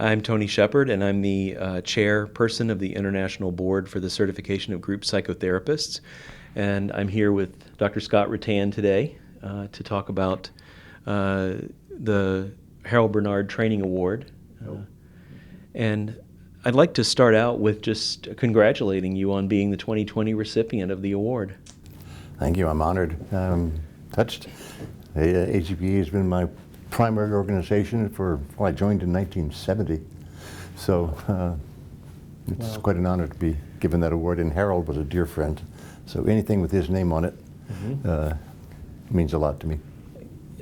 I'm Tony Sheppard, and I'm the chairperson of the International Board for the Certification of Group Psychotherapists. And I'm here with Dr. Scott Rutan today to talk about the Bernard Training Award. And I'd like to start out with just congratulating you on being the 2020 recipient of the award. Thank you. I'm honored. Touched. AGPA has been my primary organization I joined in 1970. So it's quite an honor to be given that award. And Harold was a dear friend. So anything with his name on it means a lot to me.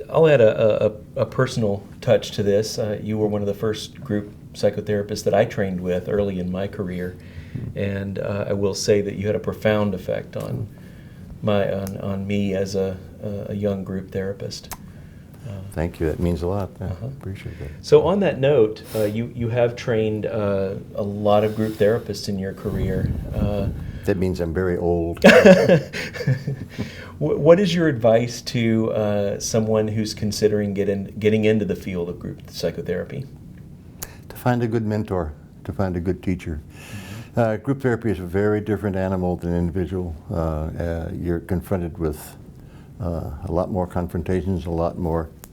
I'll add a personal touch to this. You were one of the first group psychotherapists that I trained with early in my career. And I will say that you had a profound effect on me as a young group therapist. Thank you. That means a lot. I appreciate that. So on that note, you have trained a lot of group therapists in your career. That means I'm very old. What is your advice to someone who's considering getting into the field of group psychotherapy? To find a good mentor, to find a good teacher. Group therapy is a very different animal than individual. You're confronted with a lot more confrontations, a lot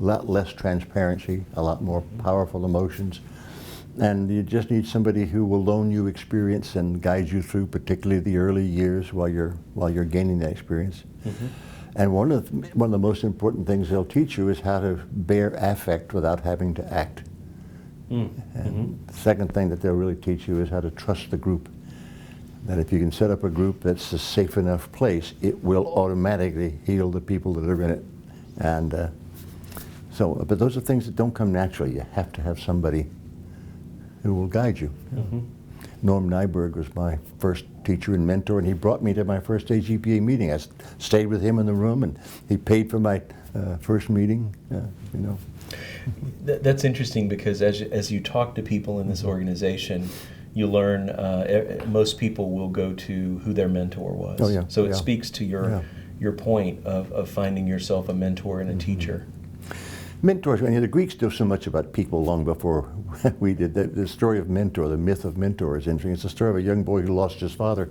less transparency, a lot more powerful emotions. And you just need somebody who will loan you experience and guide you through, particularly the early years while you're gaining that experience. And one of the most important things they'll teach you is how to bear affect without having to act. And the second thing that they'll really teach you is how to trust the group. That if you can set up a group that's a safe enough place, it will automatically heal the people that are in it. And but those are things that don't come naturally. You have to have somebody who will guide you. Norm Nyberg was my first teacher and mentor, and he brought me to my first AGPA meeting. I stayed with him in the room, and he paid for my first meeting. That's interesting because as you talk to people in this organization, you learn most people will go to who their mentor was. So it speaks to your point of finding yourself a mentor and a teacher. Mentors, the Greeks knew so much about people long before we did. The story of Mentor, the myth of Mentor is interesting. It's the story of a young boy who lost his father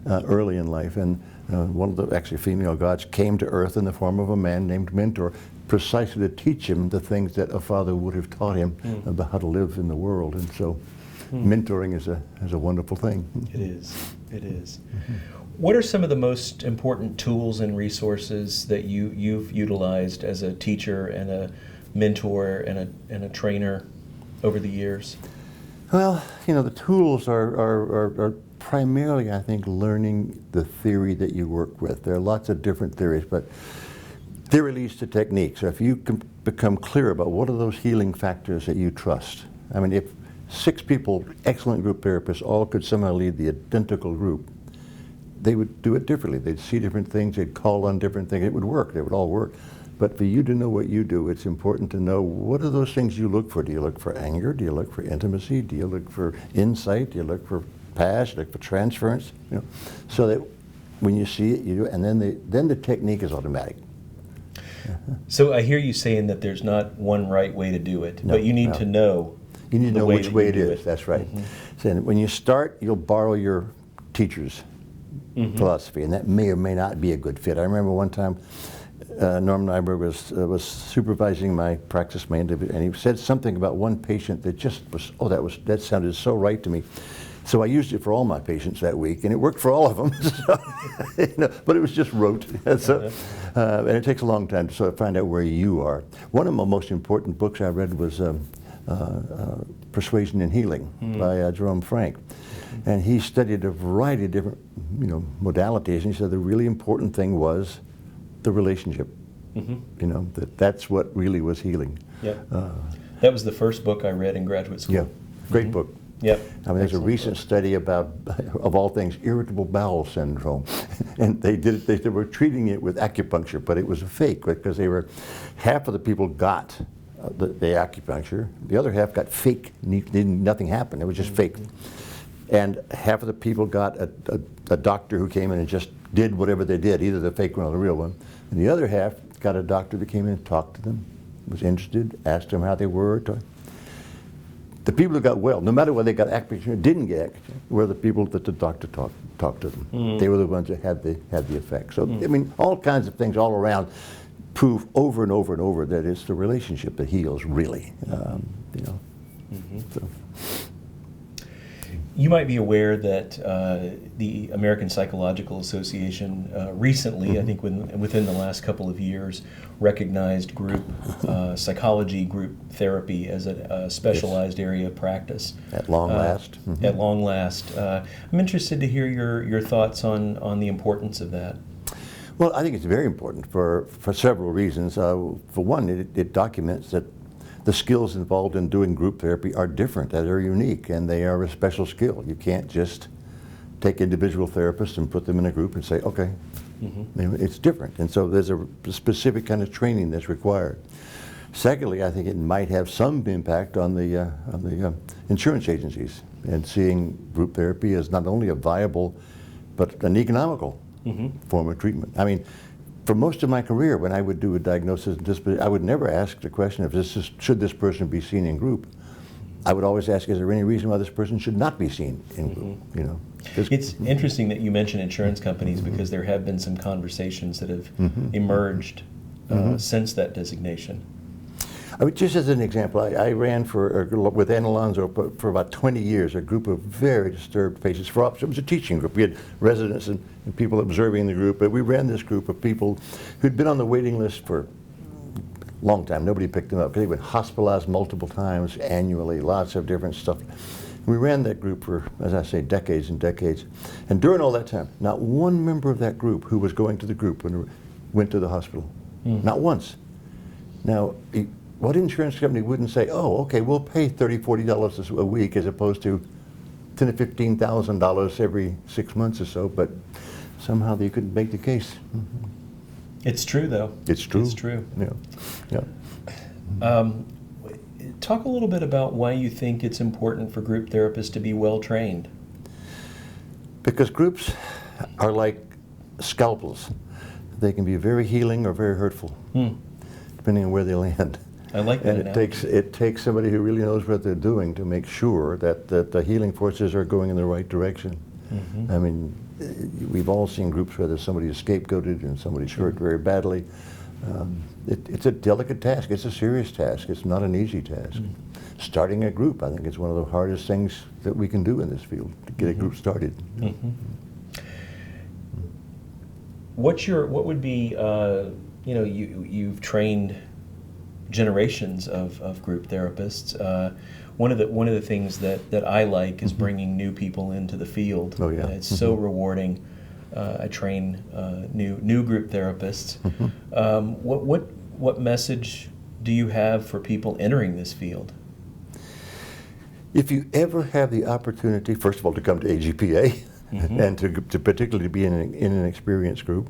early in life, and one of the actually female gods came to earth in the form of a man named Mentor, precisely to teach him the things that a father would have taught him about how to live in the world. And so mentoring is a wonderful thing. It is. It is. What are some of the most important tools and resources that you've utilized as a teacher and a mentor and a trainer over the years? Well, the tools are primarily, I think, learning the theory that you work with. There are lots of different theories, but theory leads to technique. So if you can become clear about what are those healing factors that you trust. I mean, if 6 people, excellent group therapists, all could somehow lead the identical group, they would do it differently. They'd see different things, they'd call on different things. It would work, they would all work. But for you to know what you do, it's important to know what are those things you look for. Do you look for anger? Do you look for intimacy? Do you look for insight? Do you look for passion? Look for transference? So that when you see it, you do it, and then the technique is automatic. So I hear you saying that there's not one right way to do it, but you need to know. You need to know which way it is. That's right. So when you start, you'll borrow your teacher's philosophy, and that may or may not be a good fit. I remember one time Norm Nyberg was supervising my practice, my individual, and he said something about one patient that just was, that sounded so right to me. So I used it for all my patients that week, and it worked for all of them. So, but it was just rote. So, and it takes a long time to sort of find out where you are. One of my most important books I read was Persuasion and Healing by Jerome Frank. And he studied a variety of different modalities, and he said the really important thing was the relationship. That's what really was healing. That was the first book I read in graduate school. Yeah, great book. Yep. I mean, there's a recent study about, of all things, irritable bowel syndrome, and they were treating it with acupuncture, but it was a fake because half of the people got the acupuncture, the other half got fake. Nothing happened. It was just fake. And half of the people got a doctor who came in and just did whatever they did, either the fake one or the real one. And the other half got a doctor that came in and talked to them, was interested, asked them how they were. The people who got well, no matter whether they got AGPA or didn't get AGPA, were the people that the doctor talked to them. They were the ones that had the effect. So I mean, all kinds of things all around prove over and over and over that it's the relationship that heals, really. You know. So. You might be aware that the American Psychological Association recently, I think within the last couple of years, recognized group psychology, group therapy as a specialized area of practice. At long last. At long last. I'm interested to hear your thoughts on the importance of that. Well, I think it's very important for several reasons. For one, it documents that the skills involved in doing group therapy are different, that are unique, and they are a special skill. You can't just take individual therapists and put them in a group and say, okay, it's different. And so there's a specific kind of training that's required. Secondly, I think it might have some impact on the insurance agencies, and seeing group therapy as not only a viable but an economical form of treatment. I mean, for most of my career, when I would do a diagnosis and disposition, I would never ask the question of should this person be seen in group. I would always ask, is there any reason why this person should not be seen in group? You know, it's interesting that you mention insurance companies, because there have been some conversations that have emerged since that designation. I mean, just as an example, I ran with Ann Alonso for about 20 years, a group of very disturbed patients. It was a teaching group. We had residents and people observing the group, but we ran this group of people who'd been on the waiting list for a long time. Nobody picked them up. They'd been hospitalized multiple times annually, lots of different stuff. We ran that group for, as I say, decades and decades. And during all that time, not one member of that group who was going to the group went to the hospital. Not once. Now, what insurance company wouldn't say, oh, okay, we'll pay $30, $40 a week as opposed to $10,000 to $15,000 every 6 months or so, but somehow they couldn't make the case. It's true, though. It's true. It's true. Yeah. Yeah. Talk a little bit about why you think it's important for group therapists to be well trained. Because groups are like scalpels. They can be very healing or very hurtful, depending on where they land. I like that. And it takes somebody who really knows what they're doing to make sure that the healing forces are going in the right direction. I mean, we've all seen groups where there's somebody who's scapegoated and somebody's hurt very badly. It's a delicate task. It's a serious task. It's not an easy task. Starting a group, I think, is one of the hardest things that we can do in this field, to get a group started. What would be, you've trained generations of group therapists. One of the things that I like is bringing new people into the field. Oh, yeah. It's so rewarding. I train new group therapists. What message do you have for people entering this field? If you ever have the opportunity, first of all, to come to AGPA, and to particularly be in an experienced group,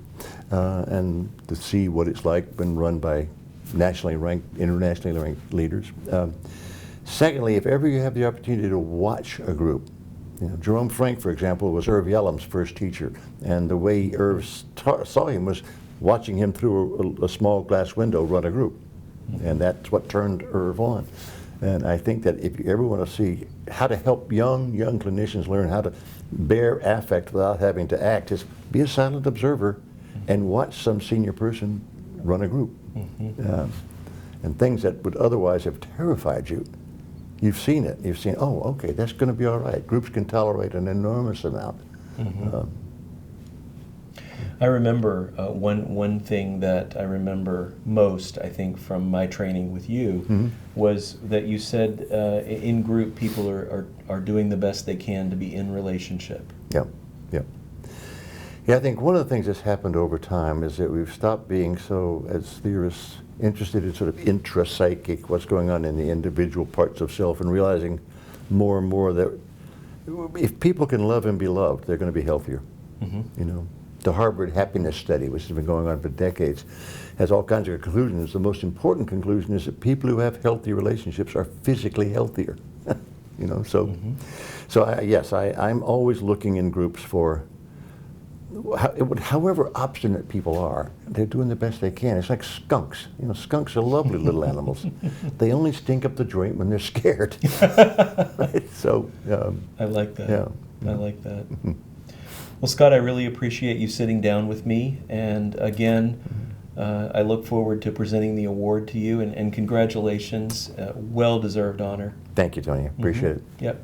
and to see what it's like when run by nationally ranked, internationally ranked leaders. Secondly, if ever you have the opportunity to watch a group, Jerome Frank, for example, was Irv Yalom's first teacher, and the way Irv saw him was watching him through a small glass window run a group, and that's what turned Irv on. And I think that if you ever want to see how to help young clinicians learn how to bear affect without having to act, is be a silent observer and watch some senior person run a group. And things that would otherwise have terrified you, you've seen it. You've seen, oh, okay, that's going to be all right. Groups can tolerate an enormous amount. I remember one thing that I remember most, I think, from my training with you was that you said in group people are doing the best they can to be in relationship. Yeah. I think one of the things that's happened over time is that we've stopped being so, as theorists, interested in sort of intrapsychic, what's going on in the individual parts of self, and realizing more and more that if people can love and be loved, they're going to be healthier. The Harvard Happiness Study, which has been going on for decades, has all kinds of conclusions. The most important conclusion is that people who have healthy relationships are physically healthier. So yes, I'm always looking in groups for however obstinate people are, they're doing the best they can. It's like skunks. You know, skunks are lovely little animals. They only stink up the joint when they're scared. Right? So I like that. Yeah. I like that. Well, Scott, I really appreciate you sitting down with me, and again, I look forward to presenting the award to you, and congratulations, well-deserved honor. Thank you, Tony. Appreciate it. Yep.